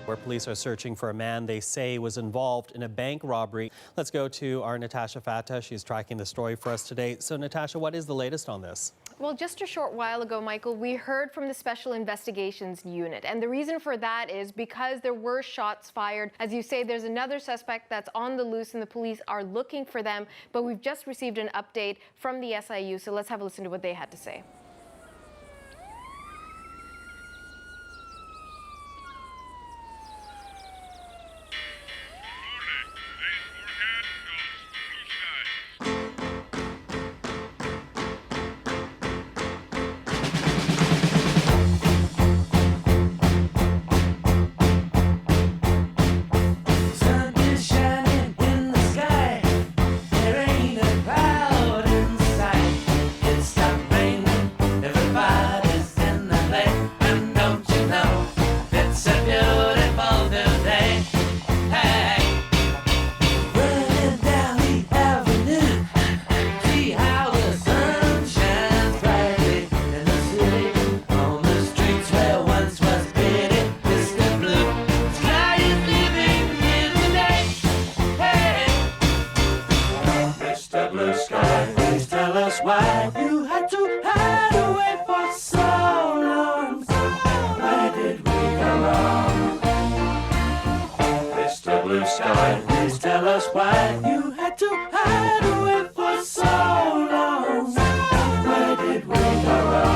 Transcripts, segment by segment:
where police are searching for a man they say was involved in a bank robbery. Let's go to our Natasha Fata. She's tracking the story for us today. So, Natasha, what is the latest on this? Well, just a short while ago, Michael, we heard from the Special Investigations Unit. And the reason for that is because there were shots fired. As you say, there's another suspect that's on the loose and the police are looking for them. But we've just received an update from the SIU. So let's have a listen to what they had to say. Why you had to hide away for so long? Where did we go wrong? Mr. Blue Sky, please tell us why you had to hide away for so long. Where did we go wrong?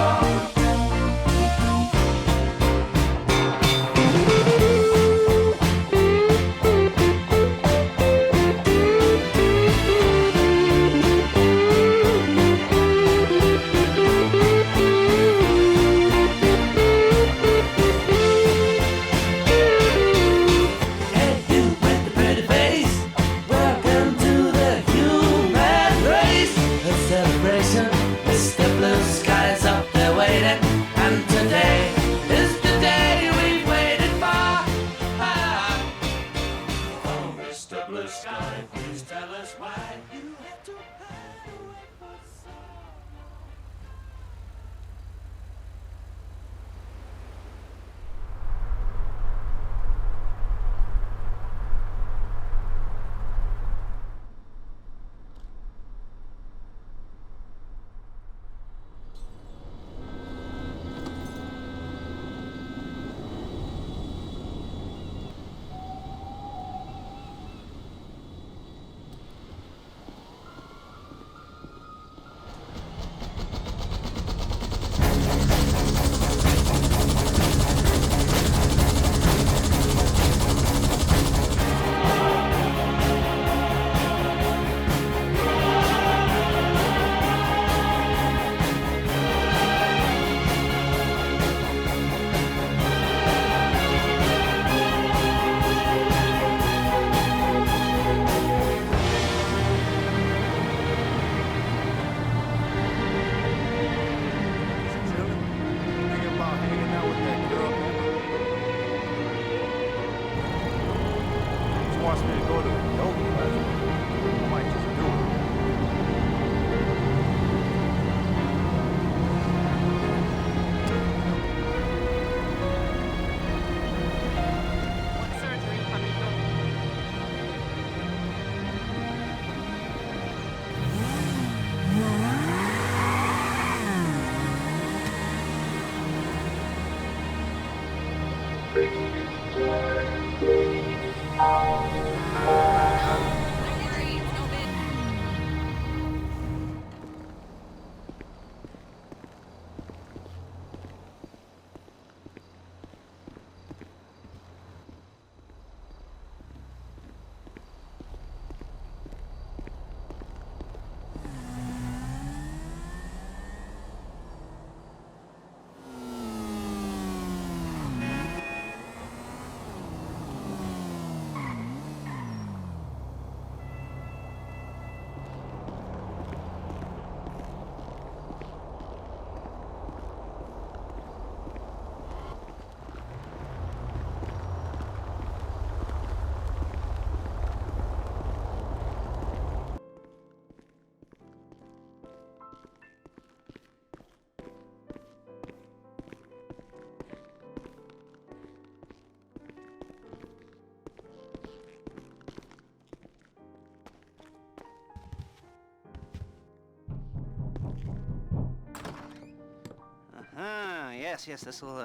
Yes, this will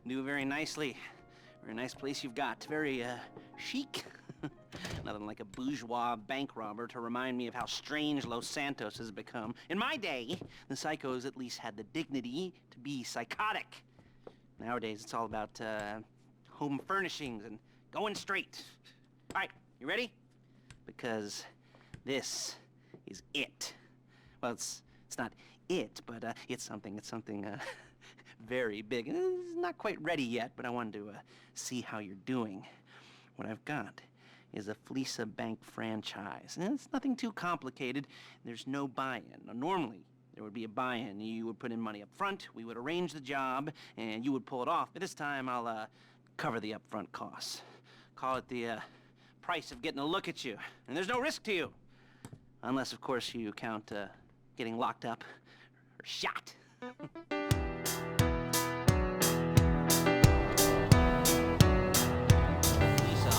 do very nicely. Very nice place you've got. Very chic. Nothing like a bourgeois bank robber to remind me of how strange Los Santos has become. In my day, the psychos at least had the dignity to be psychotic. Nowadays, it's all about home furnishings and going straight. All right, you ready? Because this is it. Well, it's not it, but it's something very big. It's not quite ready yet, but I wanted to see how you're doing. What I've got is a Fleeca bank franchise. And it's nothing too complicated. There's no buy-in. Now, normally, there would be a buy-in. You would put in money up front, we would arrange the job, and you would pull it off. But this time, I'll cover the upfront costs. Call it the price of getting a look at you. And there's no risk to you. Unless, of course, you count getting locked up or shot.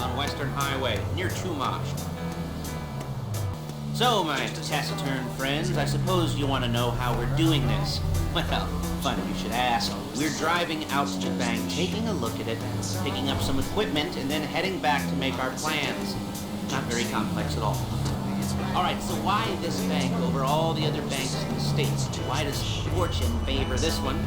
On Western Highway, near Chumash. So, my taciturn friends, I suppose you want to know how we're doing this. Well, funny you should ask. We're driving out to the bank, taking a look at it, picking up some equipment, and then heading back to make our plans. Not very complex at all. Alright, so why this bank over all the other banks in the States? Why does fortune favor this one?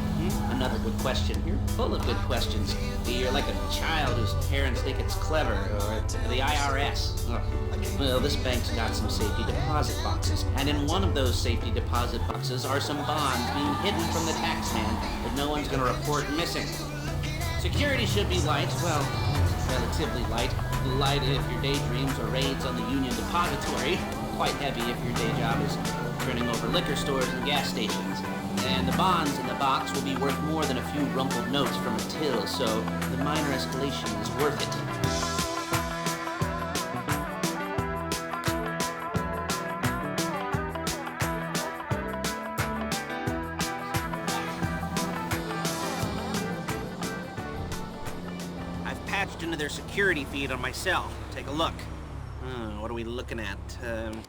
Another good question. You're full of good questions. You're like a child whose parents think it's clever, or the IRS. Well, this bank's got some safety deposit boxes, and in one of those safety deposit boxes are some bonds being hidden from the taxman that no one's going to report missing. Security should be light, well, relatively light. Light if your daydreams are raids on the Union Depository. Quite heavy if your day job is turning over liquor stores and gas stations. And the bonds in the box will be worth more than a few rumpled notes from a till, so the minor escalation is worth it. I've patched into their security feed on my cell. Take a look. What are we looking at?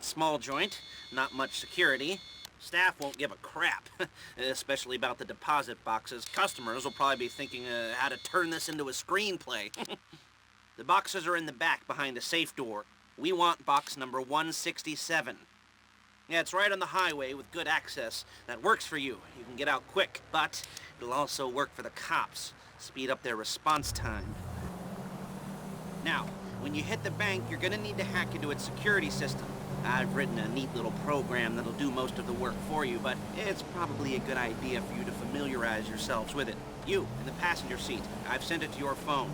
Small joint, not much security. Staff won't give a crap, especially about the deposit boxes. Customers will probably be thinking how to turn this into a screenplay. The boxes are in the back behind a safe door. We want box number 167. Yeah, it's right on the highway with good access. That works for you. You can get out quick, but it'll also work for the cops. Speed up their response time. Now, when you hit the bank, you're gonna need to hack into its security system. I've written a neat little program that'll do most of the work for you, but it's probably a good idea for you to familiarize yourselves with it. You, in the passenger seat, I've sent it to your phone.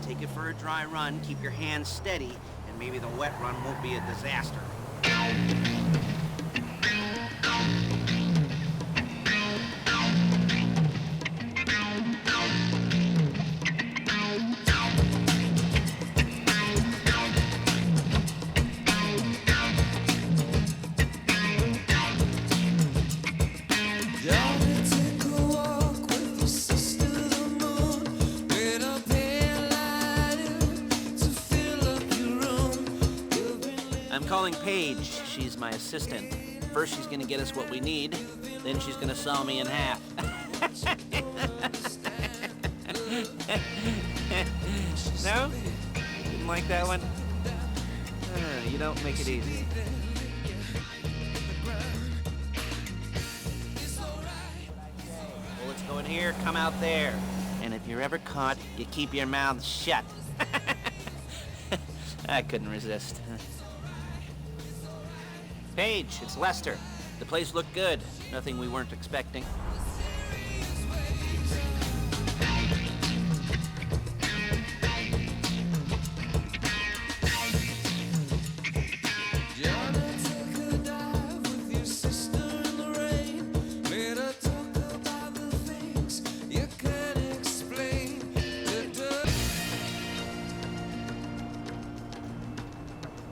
Take it for a dry run, keep your hands steady, and maybe the wet run won't be a disaster. Calling Paige. She's my assistant. First she's gonna get us what we need, then she's gonna saw me in half. No? Didn't like that one? You don't make it easy. Bullets go in here, come out there. And if you're ever caught, you keep your mouth shut. I couldn't resist. Paige, it's Lester. The place looked good. Nothing we weren't expecting.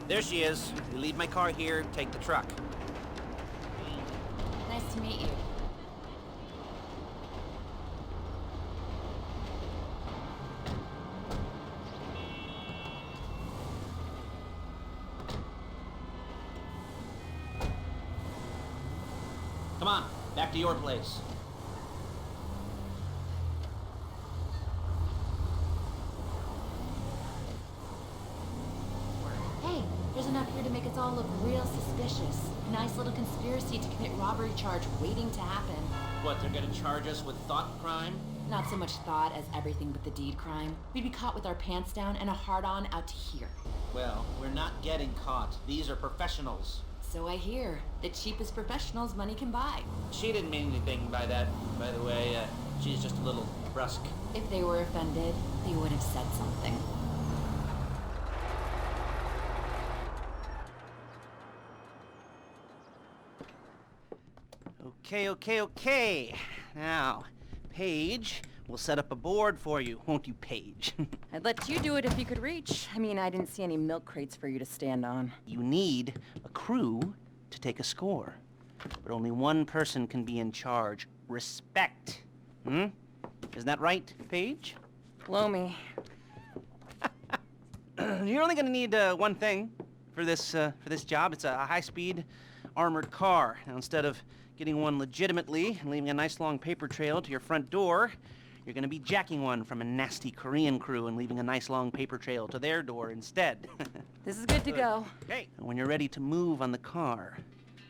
There she is. You leave my car here, take the truck. Nice to meet you. Come on, back to your place. enough here to make us all look real suspicious. A nice little conspiracy to commit robbery charge waiting to happen. What, they're gonna charge us with thought crime? Not so much thought as everything but the deed crime. We'd be caught with our pants down and a hard-on out to here. Well, we're not getting caught. These are professionals. So I hear. The cheapest professionals money can buy. She didn't mean anything by that, by the way. She's just a little brusque. If they were offended, they would have said something. Okay. Now, Paige, we'll set up a board for you, won't you, Paige? I'd let you do it if you could reach. I mean, I didn't see any milk crates for you to stand on. You need a crew to take a score. But only one person can be in charge. Respect. Isn't that right, Paige? Blow me. You're only gonna need one thing for this job. It's a high-speed armored car. Now, instead of getting one legitimately and leaving a nice long paper trail to your front door, you're gonna be jacking one from a nasty Korean crew and leaving a nice long paper trail to their door instead. This is good to go. Hey, when you're ready to move on the car,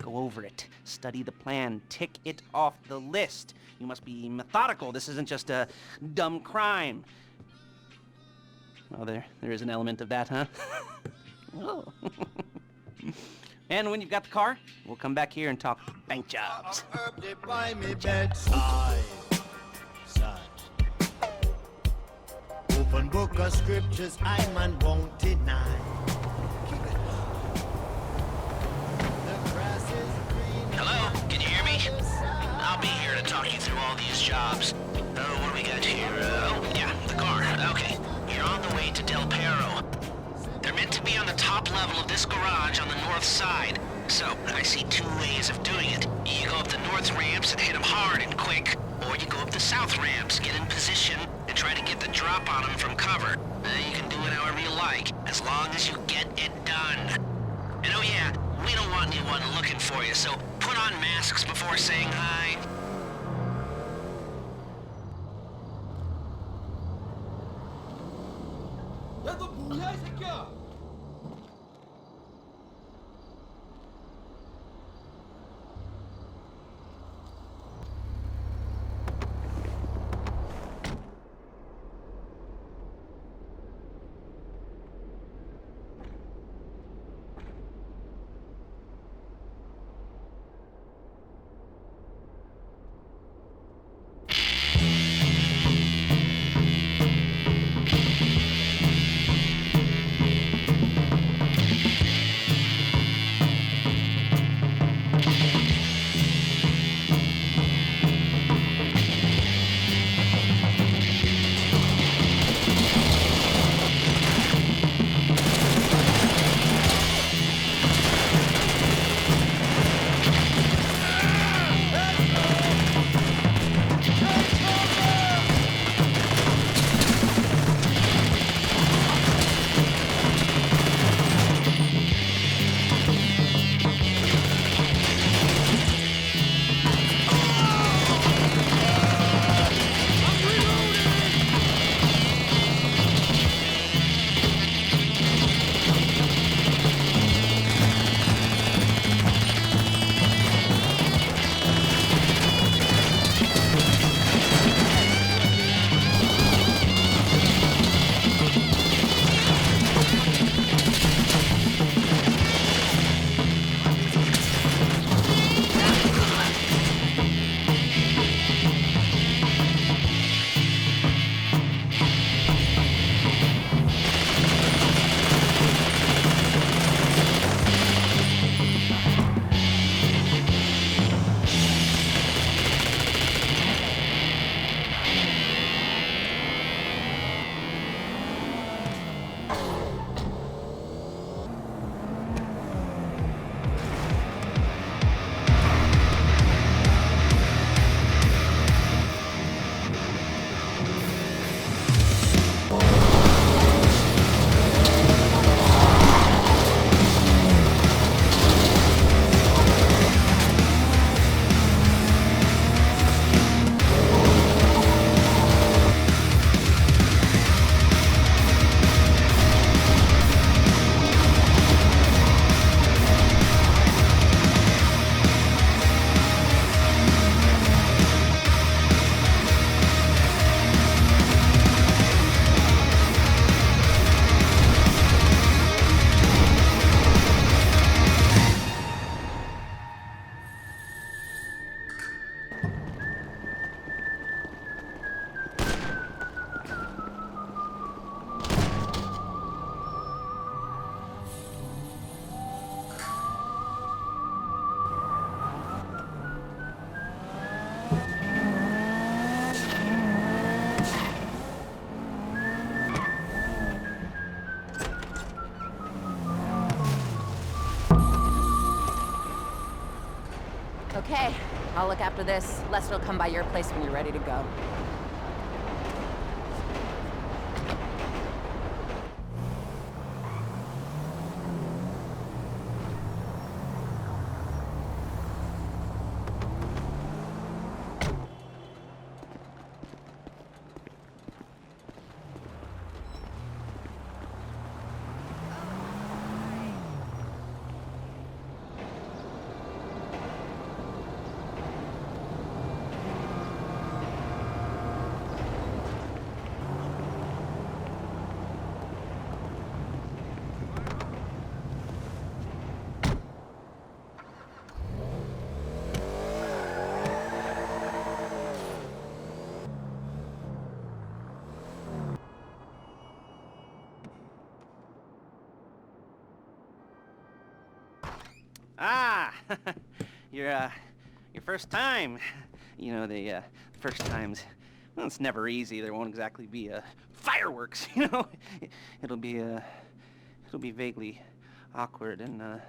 go over it, study the plan, tick it off the list. You must be methodical. This isn't just a dumb crime. Oh, there is an element of that, huh? Oh. And when you've got the car, we'll come back here and talk bank jobs. By me bedside, side. Open book of scriptures, I man won't deny. The grass is green. Hello, can you hear me? I'll be here to talk you through all these jobs. Oh, what do we got here? The car. Okay, you're on the way to Del Perro. They're meant to be on the top level of this garage on the north side. So, I see two ways of doing it. You go up the north ramps and hit them hard and quick, or you go up the south ramps, get in position, and try to get the drop on them from cover. You can do it however you like, as long as you get it done. And oh yeah, we don't want anyone looking for you, so put on masks before saying hi. I'll look after this. Lester will come by your place when you're ready to go. Ah, your first time. You know, the first times, well, it's never easy. There won't exactly be fireworks, you know. It'll be vaguely awkward and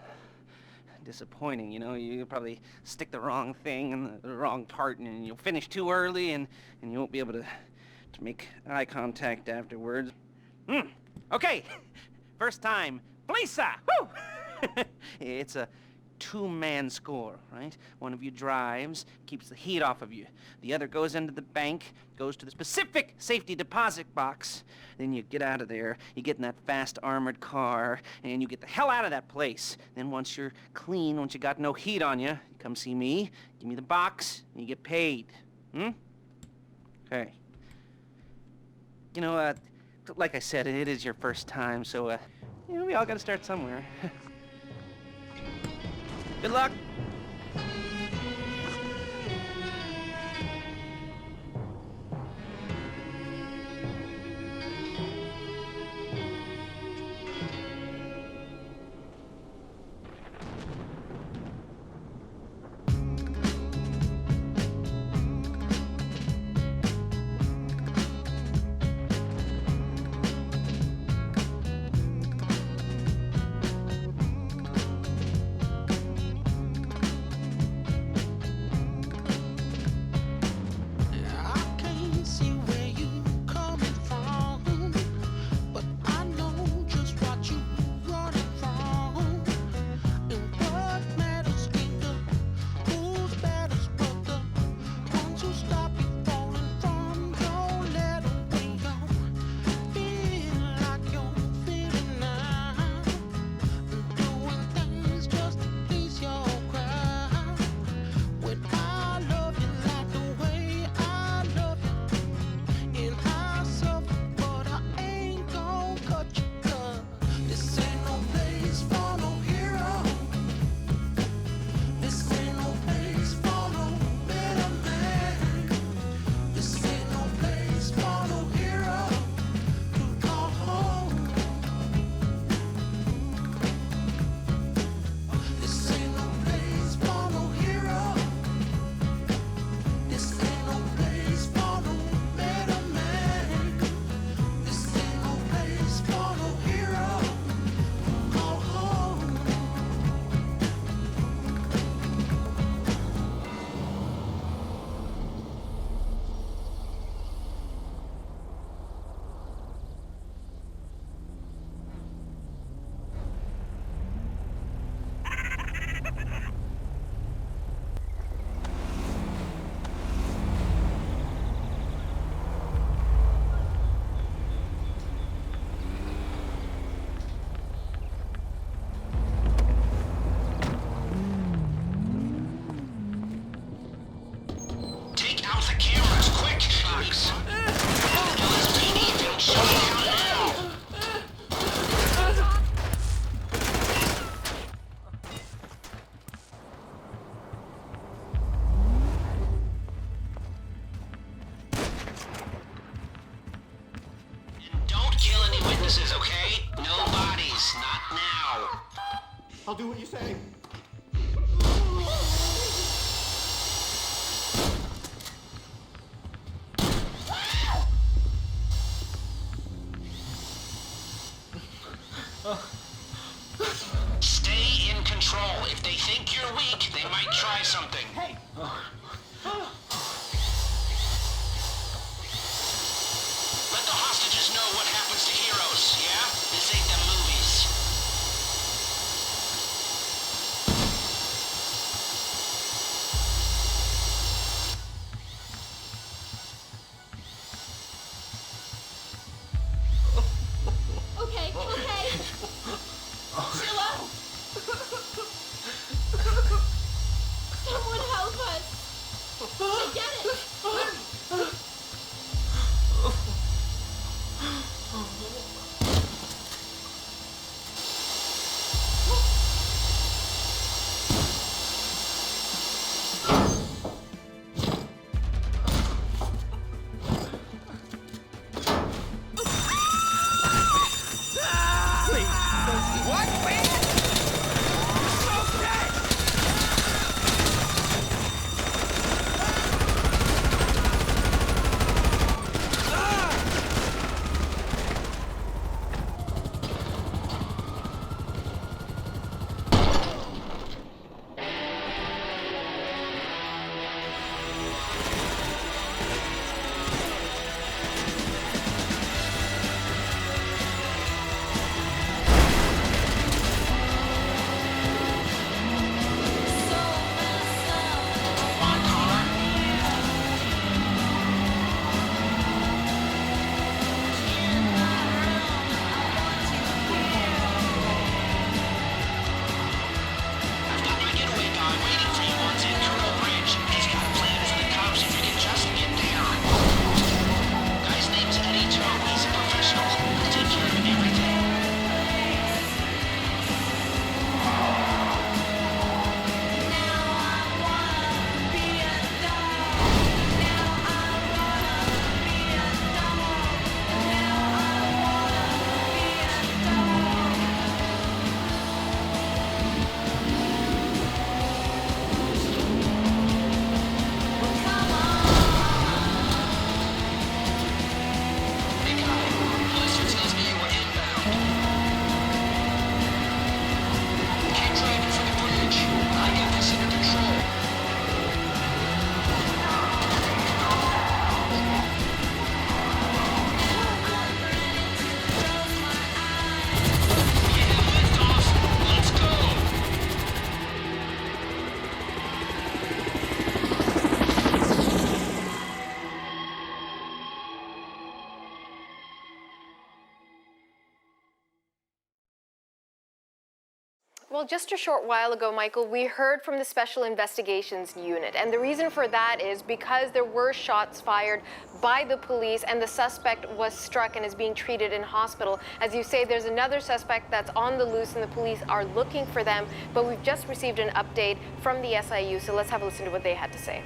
disappointing, you know. You'll probably stick the wrong thing in the wrong part, and you'll finish too early, and you won't be able to make eye contact afterwards. Okay, first time, Fleeca, woo! It's a two-man score, right? One of you drives, keeps the heat off of you. The other goes into the bank, goes to the specific safety deposit box. Then you get out of there, you get in that fast armored car, and you get the hell out of that place. Then once you're clean, once you got no heat on you, you come see me, give me the box, and you get paid. Okay. You know, like I said, it is your first time, so, you know, we all gotta start somewhere. Good luck. witnesses, okay? No bodies, not now. I'll do what you say. Stay in control. If they think you're weak, they might try something. Hey! This ain't the movies. Okay, okay. Chill out. Someone help us. I get it. Well, just a short while ago, Michael, we heard from the Special Investigations Unit, and the reason for that is because there were shots fired by the police and the suspect was struck and is being treated in hospital. As you say, there's another suspect that's on the loose and the police are looking for them, but we've just received an update from the SIU, so let's have a listen to what they had to say.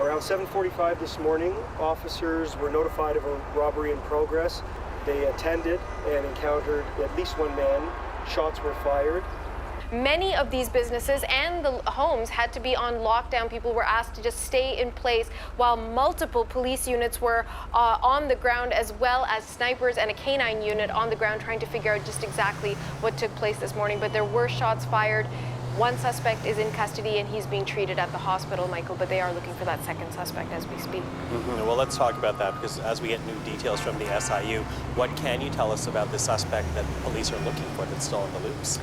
Around 7:45 this morning, officers were notified of a robbery in progress. They attended and encountered at least one man. Shots were fired. Many of these businesses and the homes had to be on lockdown. People were asked to just stay in place while multiple police units were on the ground, as well as snipers and a canine unit on the ground trying to figure out just exactly what took place this morning. But there were shots fired. One suspect is in custody and he's being treated at the hospital, Michael, but they are looking for that second suspect as we speak. Well, let's talk about that, because as we get new details from the SIU, what can you tell us about the suspect that police are looking for that's still on the loose?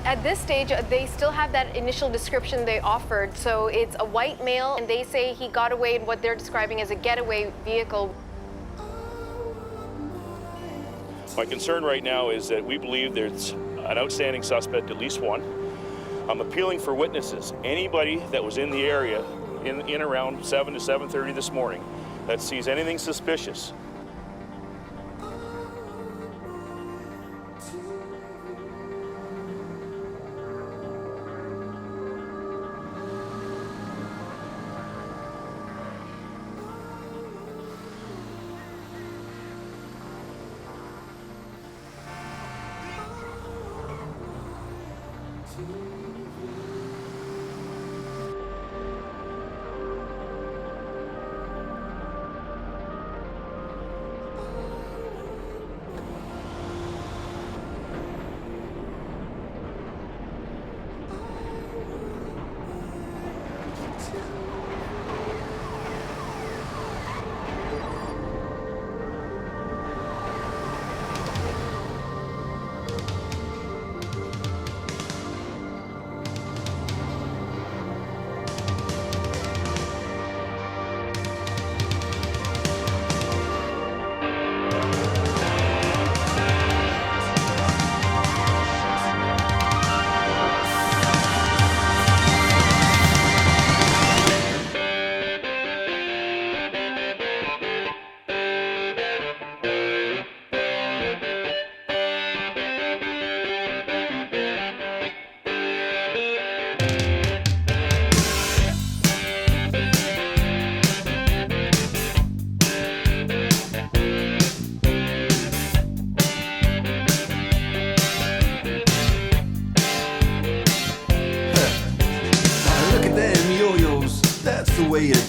At this stage, they still have that initial description they offered. So it's a white male, and they say he got away in what they're describing as a getaway vehicle. My concern right now is that we believe there's an outstanding suspect, at least one. I'm appealing for witnesses. Anybody that was in the area in around 7 to 7:30 this morning that sees anything suspicious.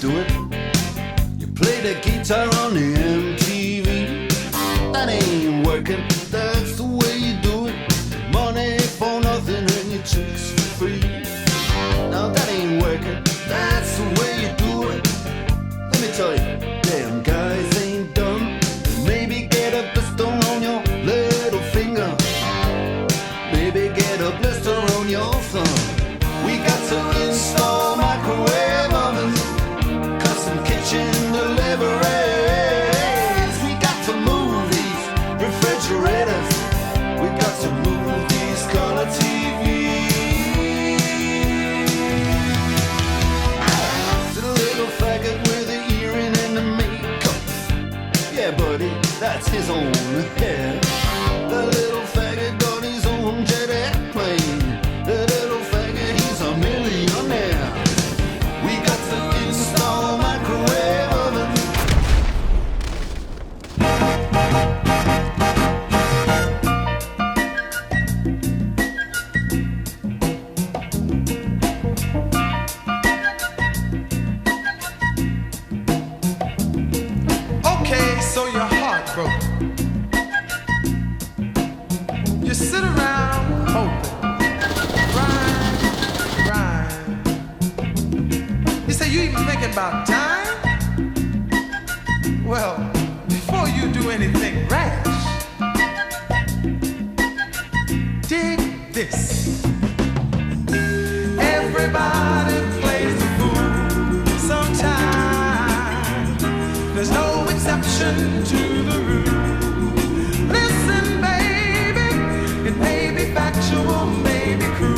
do it. You play the guitar on the MTV. That ain't working, that's the way you do it. Money for nothing and your chicks for free. Now that ain't working, that's the way you do it. Let me tell you, damn guys ain't dumb. Maybe get a blister on your little finger. Maybe get a blister on your thumb. We got to install microwave ovens, custom kitchen deliveries. We got to move these refrigerators. We got to move these color TVs. To the little faggot with the earring and the makeup. Yeah, buddy, that's his own hair. The little faggot got his own jet airplane. The little faggot, he's a millionaire. We got to install microwave ovens. Okay, so you're heartbroken. You sit around hoping, crying. You say you even thinking about dying? Well, before you do anything rash, dig this. Everybody plays the fool sometime. There's no exception to the rule. Listen, baby, it may be factual, maybe cruel.